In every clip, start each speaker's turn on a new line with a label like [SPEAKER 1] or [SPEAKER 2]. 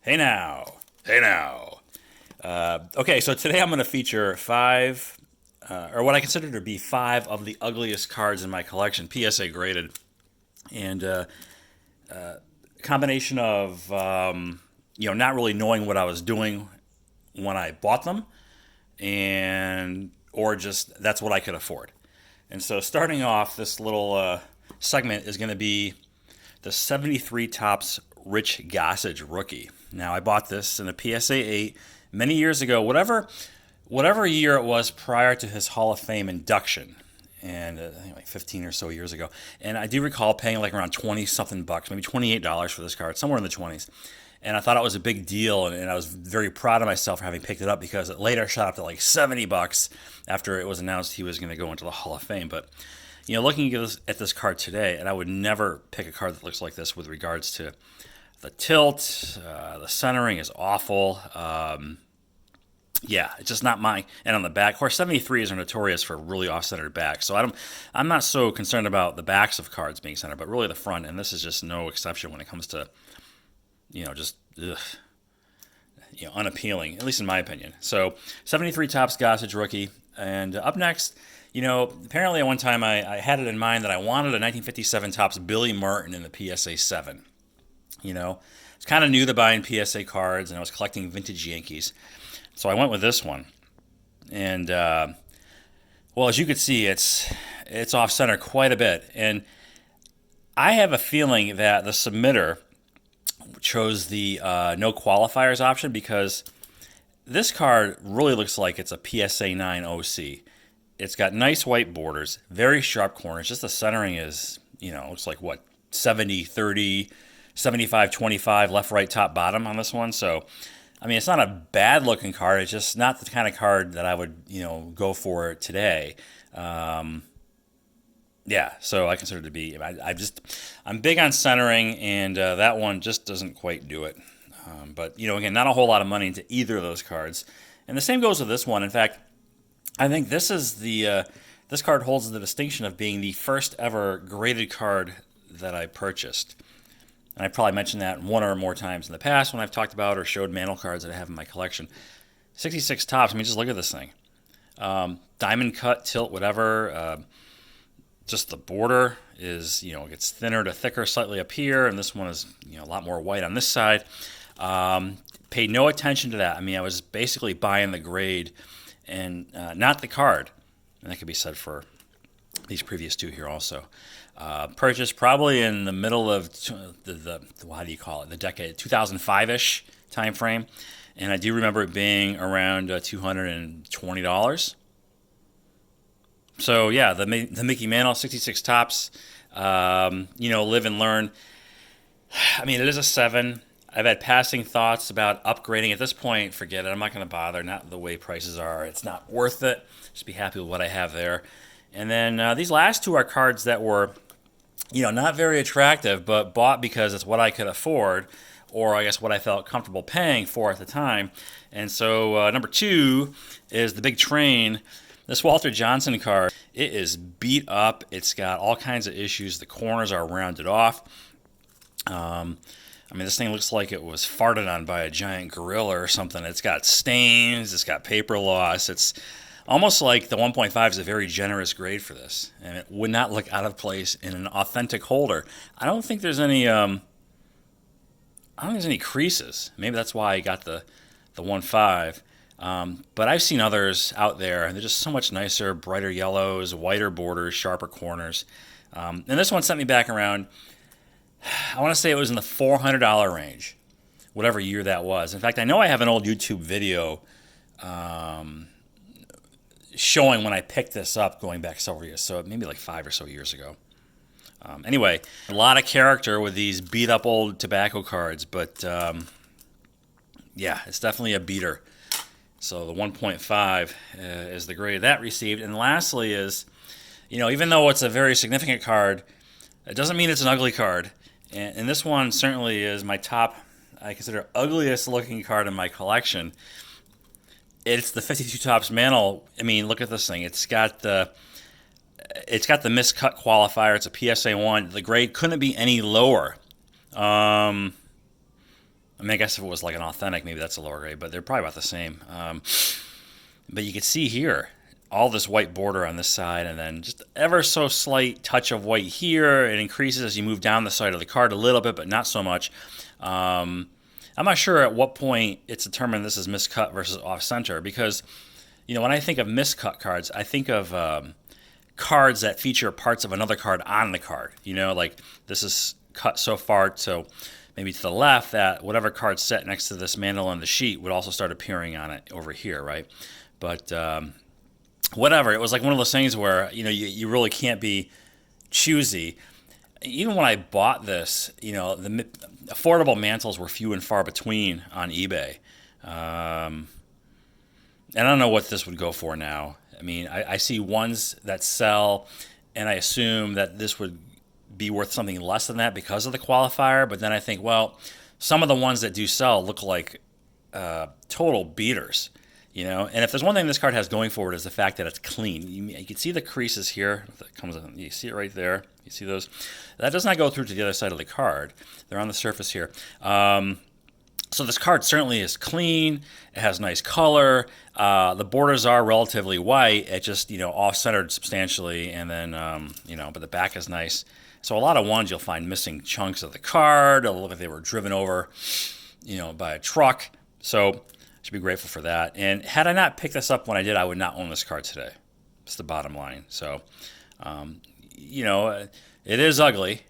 [SPEAKER 1] Hey now. Hey now. Okay, so today I'm going to feature five, or what I consider to be five of the ugliest cards in my collection, PSA graded. And combination of, not really knowing what I was doing when I bought them, or just that's what I could afford. And so starting off, this little segment is going to be the 73 Tops Rich Gossage rookie. Now, I bought this in a PSA 8 many years ago, whatever year it was prior to his Hall of Fame induction, and I think like 15 or so years ago. And I do recall paying like around 20 something bucks, maybe $28 for this card, somewhere in the 20s. And I thought it was a big deal, and I was very proud of myself for having picked it up because it later shot up to like 70 bucks after it was announced he was going to go into the Hall of Fame. But looking at this card today, and I would never pick a card that looks like this with regards to the tilt. The centering is awful. Yeah, it's just not my. And on the back, of course, 73s are notorious for really off-centered backs. So I'm not so concerned about the backs of cards being centered, but really the front. And this is just no exception when it comes to, just unappealing, at least in my opinion. So 73 Tops Gossage rookie, and up next. Apparently at one time I had it in mind that I wanted a 1957 Topps Billy Martin in the PSA 7. It's kind of new to buying PSA cards, and I was collecting vintage Yankees. So I went with this one. And, well, as you can see, it's off-center quite a bit. And I have a feeling that the submitter chose the no qualifiers option because this card really looks like it's a PSA 9 OC. It's got nice white borders, very sharp corners. Just the centering is, looks like what, 70-30, 75-25, left, right, top, bottom on this one. So, it's not a bad looking card. It's just not the kind of card that I would, go for today. Yeah, so I consider it to be, I'm big on centering, and that one just doesn't quite do it. But, again, not a whole lot of money into either of those cards. And the same goes with this one. In fact, I think this card holds the distinction of being the first ever graded card that I purchased. And I probably mentioned that one or more times in the past when I've talked about or showed Mantle cards that I have in my collection. 66 Tops, just look at this thing. Diamond cut, tilt, whatever. Just the border is, gets thinner to thicker slightly up here, and this one is, a lot more white on this side. Paid no attention to that. I was basically buying the grade and not the card. And that could be said for these previous two here also. Purchased probably in the middle of the how do you call it, the decade, 2005-ish time frame. And I do remember it being around $220. So, yeah, the Mickey Mantle 66 Tops, live and learn. It is a 7. I've had passing thoughts about upgrading. At this point, forget it. I'm not going to bother. Not the way prices are. It's not worth it. Just be happy with what I have there. And then these last two are cards that were, not very attractive, but bought because it's what I could afford, or I guess what I felt comfortable paying for at the time. And so number 2 is the Big Train. This Walther Johnson card, it is beat up. It's got all kinds of issues. The corners are rounded off. This thing looks like it was farted on by a giant gorilla or something. It's got stains. It's got paper loss. It's almost like the 1.5 is a very generous grade for this, and it would not look out of place in an authentic holder. I don't think there's any. I don't think there's any creases. Maybe that's why I got the 1.5. But I've seen others out there, and they're just so much nicer, brighter yellows, whiter borders, sharper corners. And this one sent me back around, I want to say it was in the $400 range, whatever year that was. In fact, I know I have an old YouTube video showing when I picked this up going back several years, so maybe like 5 or so years ago. Anyway, a lot of character with these beat-up old tobacco cards, but yeah, it's definitely a beater. So the 1.5 is the grade that received. And lastly is, even though it's a very significant card, it doesn't mean it's an ugly card. And this one certainly is my top, I consider, ugliest looking card in my collection. It's the 52 Topps Mantle. Look at this thing. It's got the miscut qualifier. It's a PSA 1. The grade couldn't be any lower. I mean, I guess if it was like an authentic, maybe that's a lower grade, but they're probably about the same. But you can see here all this white border on this side, and then just ever so slight touch of white here. It increases as you move down the side of the card a little bit, but not so much. I'm not sure at what point it's determined this is miscut versus off-center, because when I think of miscut cards, I think of cards that feature parts of another card on the card. Like this is cut so far, so maybe to the left, that whatever card set next to this mantle on the sheet would also start appearing on it over here, right? But whatever, it was like one of those things where you really can't be choosy. Even when I bought this, the affordable mantles were few and far between on eBay. And I don't know what this would go for now. I mean, I see ones that sell, and I assume that this would be worth something less than that because of the qualifier. But then I think, well, some of the ones that do sell look like total beaters. And if there's one thing this card has going for it is the fact that it's clean. You can see the creases here. That comes in, you see it right there. You see those? That does not go through to the other side of the card. They're on the surface here. So this card certainly is clean. It has nice color. The borders are relatively white. It just, off-centered substantially, and then, but the back is nice. So a lot of ones you'll find missing chunks of the card. It'll look like they were driven over, by a truck. So should be grateful for that. And had I not picked this up when I did, I would not own this card today. That's the bottom line. So, it is ugly,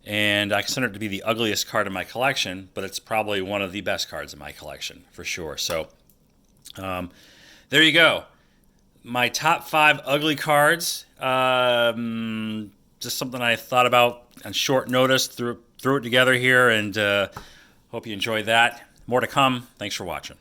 [SPEAKER 1] and I consider it to be the ugliest card in my collection, but it's probably one of the best cards in my collection for sure. So, there you go. My top 5 ugly cards. Just something I thought about on short notice, threw it together here, and hope you enjoyed that. More to come. Thanks for watching.